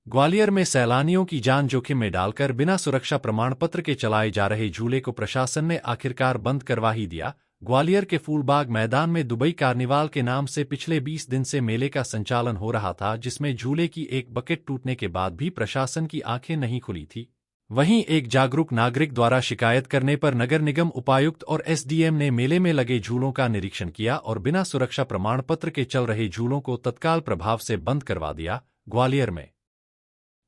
ग्वालियर में सैलानियों की जान जोखिम में डालकर बिना सुरक्षा प्रमाण पत्र के चलाए जा रहे झूले को प्रशासन ने आखिरकार बंद करवा ही दिया। ग्वालियर के फूलबाग मैदान में दुबई कार्निवाल के नाम से पिछले 20 दिन से मेले का संचालन हो रहा था, जिसमें झूले की एक बकेट टूटने के बाद भी प्रशासन की आंखें नहीं खुली थी। वहीं एक जागरूक नागरिक द्वारा शिकायत करने पर नगर निगम उपायुक्त और एसडीएम ने मेले में लगे झूलों का निरीक्षण किया और बिना सुरक्षा प्रमाण पत्र के चल रहे झूलों को तत्काल प्रभाव से बंद करवा दिया। ग्वालियर में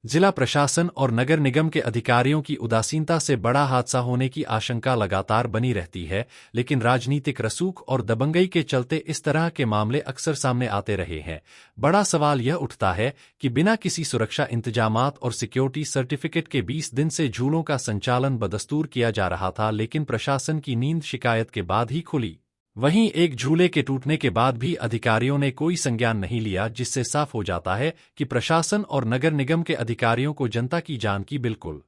जिला प्रशासन और नगर निगम के अधिकारियों की उदासीनता से बड़ा हादसा होने की आशंका लगातार बनी रहती है, लेकिन राजनीतिक रसूख और दबंगई के चलते इस तरह के मामले अक्सर सामने आते रहे हैं। बड़ा सवाल यह उठता है कि बिना किसी सुरक्षा इंतजामात और सिक्योरिटी सर्टिफिकेट के 20 दिन से झूलों का संचालन बदस्तूर किया जा रहा था, लेकिन प्रशासन की नींद शिकायत के बाद ही खुली। वहीं एक झूले के टूटने के बाद भी अधिकारियों ने कोई संज्ञान नहीं लिया, जिससे साफ हो जाता है कि प्रशासन और नगर निगम के अधिकारियों को जनता की जान की बिल्कुल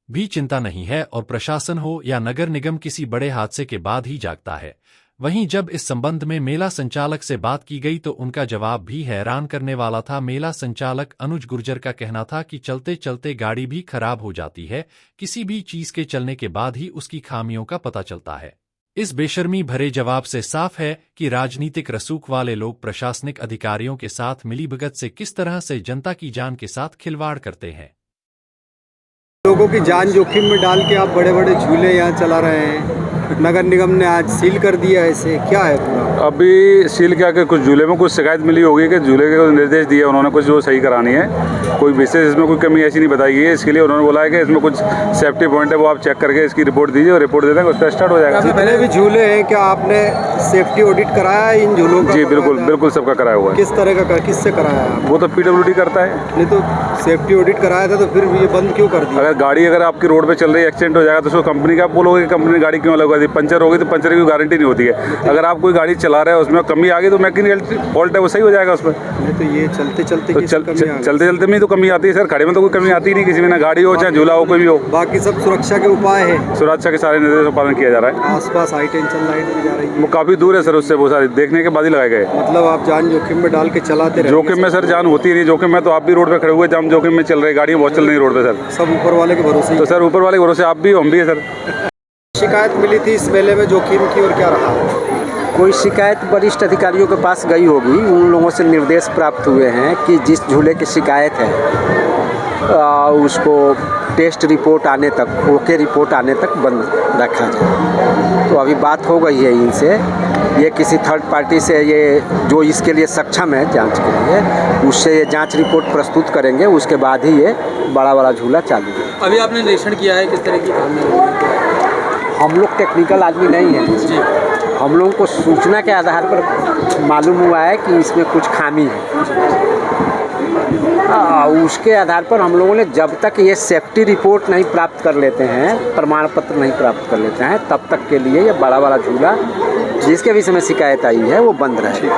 भी चिंता नहीं है और प्रशासन हो या नगर निगम किसी बड़े हादसे के बाद ही जागता है। वहीं जब इस संबंध में मेला संचालक से बात की गई तो उनका जवाब भी हैरान करने वाला था। मेला संचालक अनुज गुर्जर का कहना था कि चलते चलते गाड़ी भी खराब हो जाती है, किसी भी चीज के चलने के बाद ही उसकी खामियों का पता चलता है। इस बेशर्मी भरे जवाब से साफ है कि राजनीतिक रसूख वाले लोग प्रशासनिक अधिकारियों के साथ मिलीभगत से किस तरह से जनता की जान के साथ खिलवाड़ करते हैं। लोगों की जान जोखिम में डाल के आप बड़े बड़े झूले यहाँ चला रहे हैं। नगर निगम ने आज सील कर दिया, ऐसे क्या है पूरा? अभी सील क्या कि कुछ झूले में कुछ शिकायत मिली होगी कि झूले के निर्देश दिए उन्होंने कुछ जो सही करानी है। कोई विशेष इसमें कोई कमी ऐसी नहीं बताई गई है। इसके लिए उन्होंने बोला है कि इसमें कुछ सेफ्टी पॉइंट है, वो आप चेक करके इसकी रिपोर्ट दीजिए और रिपोर्ट दे देंगे, उस पर स्टार्ट हो जाएगा। जितने भी झूले हैं क्या आपने सेफ्टी ऑडिट कराया है इन झूलों का? जी बिल्कुल बिल्कुल सबका कराया हुआ है। किस तरह का, किससे कराया है? वो तो PWD करता है। नहीं तो सेफ्टी ऑडिट कराया था तो फिर ये बंद क्यों कर दिया? अगर गाड़ी अगर आपकी रोड पे चल रही है, एक्सीडेंट हो जाएगा तो उसको कंपनी का आप बोलोगे कि कंपनी गाड़ी क्यों लगा दी, पंचर होगी तो पंचर की गारंटी नहीं होती है। अगर आप कोई गाड़ी चला रहे हैं उसमें कमी आ गई तो मैकेनिकल फॉल्ट है, वो सही हो जाएगा उसमें। तो ये चलते चलते तो चलते में तो कमी आती है सर, खड़े में तो कोई कमी आती ही नहीं किसी में, ना गाड़ी हो चाहे झूला हो कोई भी हो। बाकी सब सुरक्षा के उपाय है, सुरक्षा के सारे निर्देशों का पालन किया जा रहा है। आसपास हाई टेंशन लाइट भी जा रही है, वो काफी दूर है सर उससे, वो सारे देखने के बाद ही लगाए गए। मतलब आप जान जोखिम में डाल के चलाते रहे? जोखिम में सर जान होती नहीं, जोखिम में तो आप भी रोड पे खड़े हुए जाम जोखिम में चल रहे, गाड़ियाँ बहुत चल रही रोड पे सर। सब ऊपर वाले के भरोसे? तो सर ऊपर वाले के भरोसे आप भी हम भी है सर। शिकायत मिली थी इस मेले में जोखिम की और क्या रहा? कोई शिकायत वरिष्ठ अधिकारियों के पास गई होगी, उन लोगों से निर्देश प्राप्त हुए हैं कि जिस झूले की शिकायत है उसको टेस्ट रिपोर्ट आने तक, ओके रिपोर्ट आने तक बंद रखा जाए। तो अभी बात हो गई है इनसे, ये किसी थर्ड पार्टी से ये जो इसके लिए सक्षम है जांच के लिए, उससे ये जांच रिपोर्ट प्रस्तुत करेंगे, उसके बाद ही ये बड़ा झूला चालू है। अभी आपने निरीक्षण किया है किस तरह की खामी? हम लोग टेक्निकल आदमी नहीं हैं, हम लोगों को सूचना के आधार पर मालूम हुआ है कि इसमें कुछ खामी है। उसके आधार पर हम लोगों ने जब तक ये सेफ्टी रिपोर्ट नहीं प्राप्त कर लेते हैं, प्रमाण पत्र नहीं प्राप्त कर लेते हैं, तब तक के लिए ये बड़ा झूला जिसके विषय में शिकायत आई है वो बंद रहे।